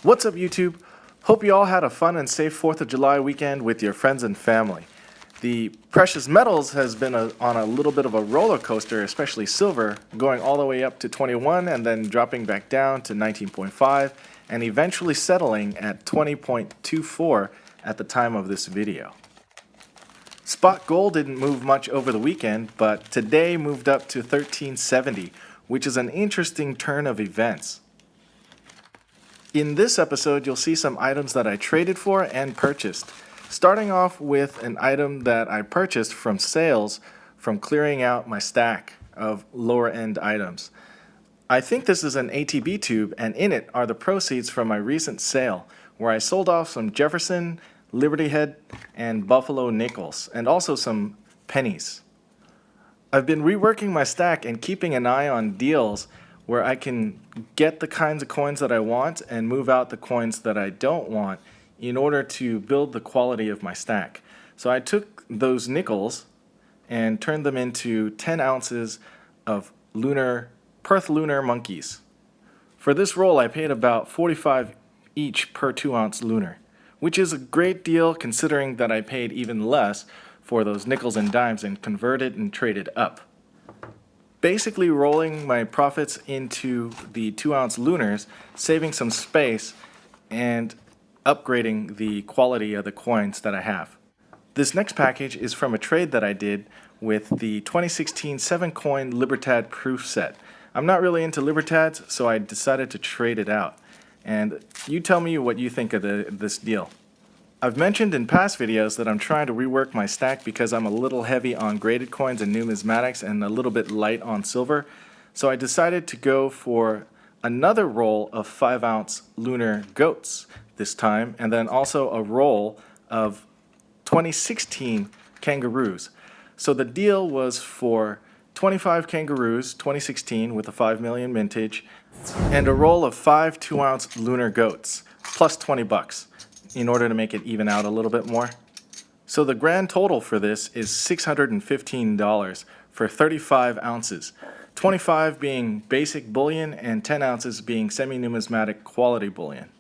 What's up, YouTube? Hope you all had a fun and safe 4th of July weekend with your friends and family. The precious metals has been on a little bit of a roller coaster, especially silver, going all the way up to 21 and then dropping back down to 19.5 and eventually settling at 20.24 at the time of this video. Spot gold didn't move much over the weekend, but today moved up to 1370, which is an interesting turn of events. In this episode, you'll see some items that I traded for and purchased, starting off with an item that I purchased from sales from clearing out my stack of lower end items. I think this is an ATB tube, and in it are the proceeds from my recent sale where I sold off some Jefferson, Liberty Head, and Buffalo nickels, and also some pennies. I've been reworking my stack and keeping an eye on deals where I can get the kinds of coins that I want and move out the coins that I don't want in order to build the quality of my stack. So I took those nickels and turned them into 10 ounces of Perth lunar monkeys. For this roll, I paid about 45 each per 2-ounce lunar, which is a great deal considering that I paid even less for those nickels and dimes and converted and traded up. Basically rolling my profits into the 2-ounce lunars, saving some space, and upgrading the quality of the coins that I have. This next package is from a trade that I did with the 2016 7-coin Libertad proof set. I'm not really into Libertads, so I decided to trade it out. And you tell me what you think of this deal. I've mentioned in past videos that I'm trying to rework my stack because I'm a little heavy on graded coins and numismatics and a little bit light on silver. So I decided to go for another roll of 5-ounce lunar goats this time, and then also a roll of 2016 kangaroos. So the deal was for 25 kangaroos, 2016 with a 5 million mintage, and a roll of 5 2-ounce lunar goats, plus 20 bucks. In order to make it even out a little bit more. So the grand total for this is $615 for 35 ounces, 25 being basic bullion and 10 ounces being semi-numismatic quality bullion.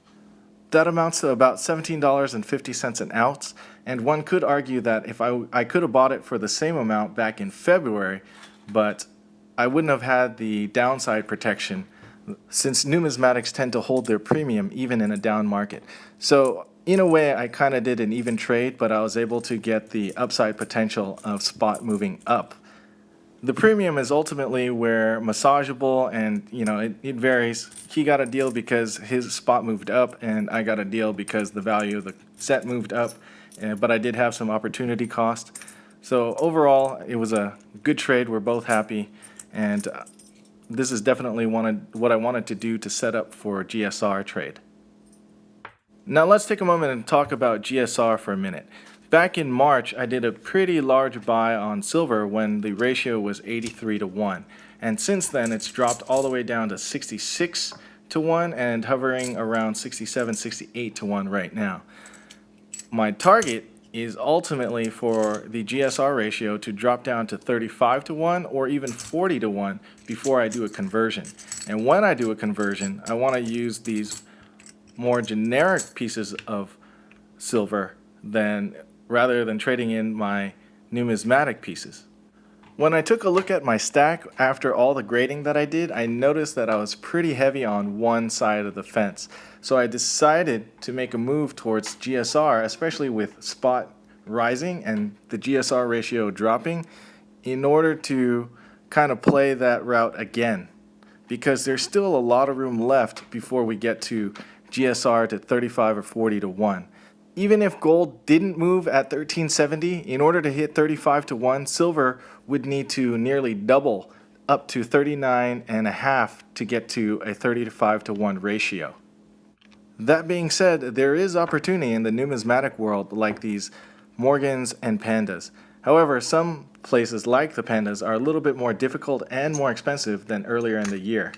That amounts to about $17.50 an ounce, and one could argue that if I could have bought it for the same amount back in February, but I wouldn't have had the downside protection since numismatics tend to hold their premium even in a down market. So in a way, I kind of did an even trade, but I was able to get the upside potential of spot moving up. The premium is ultimately where massageable, and it varies. He got a deal because his spot moved up, and I got a deal because the value of the set moved up, but I did have some opportunity cost. So overall, it was a good trade. We're both happy, and this is definitely what I wanted to do to set up for a GSR trade. Now let's take a moment and talk about GSR for a minute. Back in March, I did a pretty large buy on silver when the ratio was 83-1. And since then, it's dropped all the way down to 66-1 and hovering around 67-68-1 right now. My target is ultimately for the GSR ratio to drop down to 35-1 or even 40-1 before I do a conversion. And when I do a conversion, I want to use these more generic pieces of silver rather than trading in my numismatic pieces. When I took a look at my stack after all the grading that I did, I noticed that I was pretty heavy on one side of the fence. So I decided to make a move towards GSR, especially with spot rising and the GSR ratio dropping, in order to kind of play that route again. Because there's still a lot of room left before we get to GSR to 35 or 40-1. Even if gold didn't move at 1370, in order to hit 35-1, silver would need to nearly double up to 39.5 to get to a 35-1 ratio. That being said, there is opportunity in the numismatic world like these Morgans and Pandas. However, some places like the Pandas are a little bit more difficult and more expensive than earlier in the year.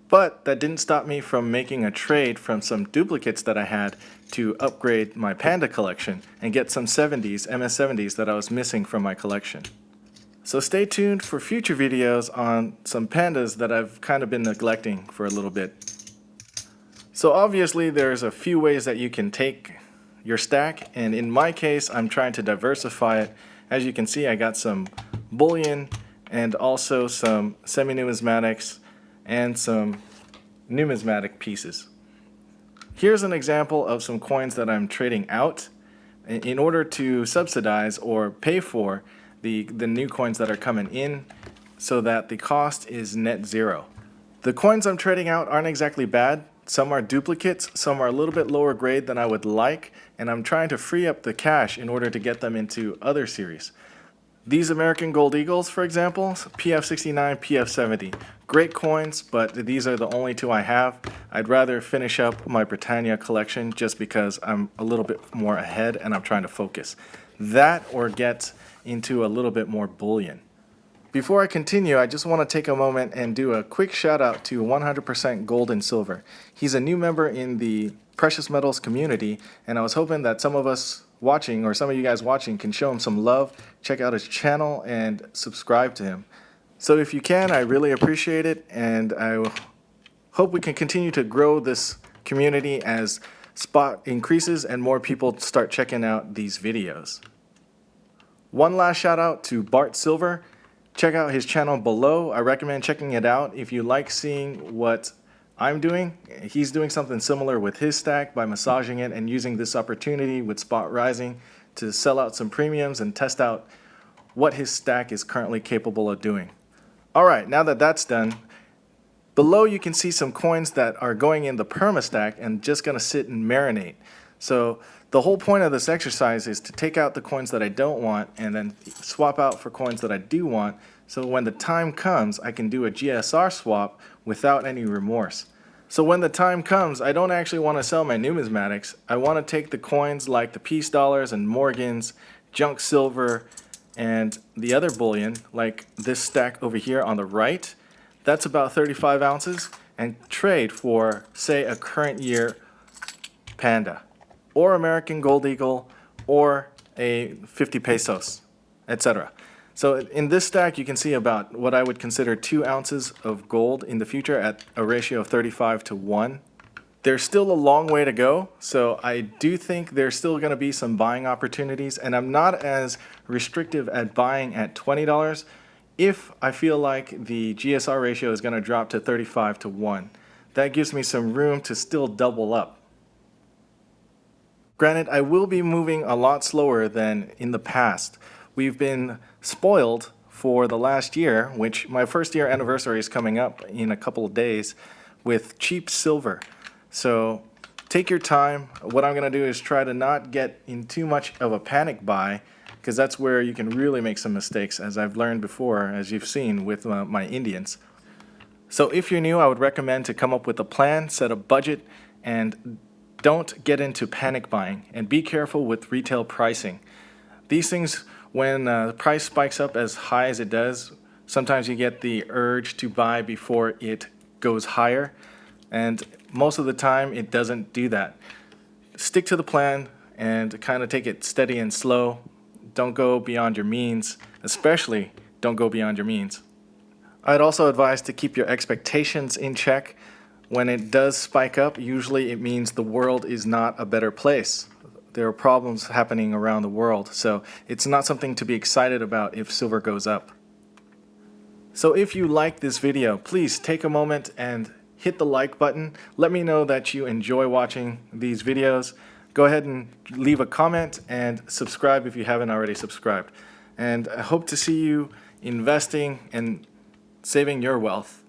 But that didn't stop me from making a trade from some duplicates that I had to upgrade my Panda collection and get some MS70s that I was missing from my collection. So stay tuned for future videos on some Pandas that I've kind of been neglecting for a little bit. So obviously there's a few ways that you can take your stack, and in my case I'm trying to diversify it. As you can see, I got some bullion and also some semi-numismatics and some numismatic pieces. Here's an example of some coins that I'm trading out in order to subsidize or pay for the new coins that are coming in, so that the cost is net zero. The coins I'm trading out aren't exactly bad. Some are duplicates, some are a little bit lower grade than I would like, and I'm trying to free up the cash in order to get them into other series. These American Gold Eagles, for example, PF69, PF70, great coins, but these are the only two I have. I'd rather finish up my Britannia collection just because I'm a little bit more ahead and I'm trying to focus. That or get into a little bit more bullion. Before I continue, I just want to take a moment and do a quick shout out to 100% Gold and Silver. He's a new member in the precious metals community, and I was hoping that some of us watching, or some of you guys watching, can show him some love, check out his channel, and subscribe to him. So if you can, I really appreciate it, and I hope we can continue to grow this community as spot increases and more people start checking out these videos. One last shout out to Bart Silver. Check out his channel below. I recommend checking it out if you like seeing what I'm doing. He's doing something similar with his stack by massaging it and using this opportunity with spot rising to sell out some premiums and test out what his stack is currently capable of doing. Alright, now that that's done, below you can see some coins that are going in the perma stack and just going to sit and marinate. So the whole point of this exercise is to take out the coins that I don't want and then swap out for coins that I do want, so when the time comes I can do a GSR swap without any remorse. So when the time comes, I don't actually want to sell my numismatics. I want to take the coins like the peace dollars and Morgans, junk silver, and the other bullion, like this stack over here on the right, that's about 35 ounces, and trade for, say, a current year Panda, or American Gold Eagle, or a 50 pesos, etc. So in this stack you can see about what I would consider 2 ounces of gold in the future at a ratio of 35 to 1. There's still a long way to go, so I do think there's still going to be some buying opportunities, and I'm not as restrictive at buying at $20 if I feel like the GSR ratio is going to drop to 35 to 1. That gives me some room to still double up. Granted, I will be moving a lot slower than in the past. We've been spoiled for the last year, which my first year anniversary is coming up in a couple of days, with cheap silver. So take your time. What I'm going to do is try to not get in too much of a panic buy, because that's where you can really make some mistakes, as I've learned before, as you've seen with my Indians. So if you're new, I would recommend to come up with a plan, set a budget, and don't get into panic buying, and be careful with retail pricing. These things, when the price spikes up as high as it does, sometimes you get the urge to buy before it goes higher, and most of the time it doesn't do that. Stick to the plan and kind of take it steady and slow. Don't go beyond your means, especially don't go beyond your means. I'd also advise to keep your expectations in check. When it does spike up, usually it means the world is not a better place. There are problems happening around the world, so it's not something to be excited about if silver goes up. So if you like this video, please take a moment and hit the like button. Let me know that you enjoy watching these videos. Go ahead and leave a comment and subscribe if you haven't already subscribed. And I hope to see you investing and saving your wealth.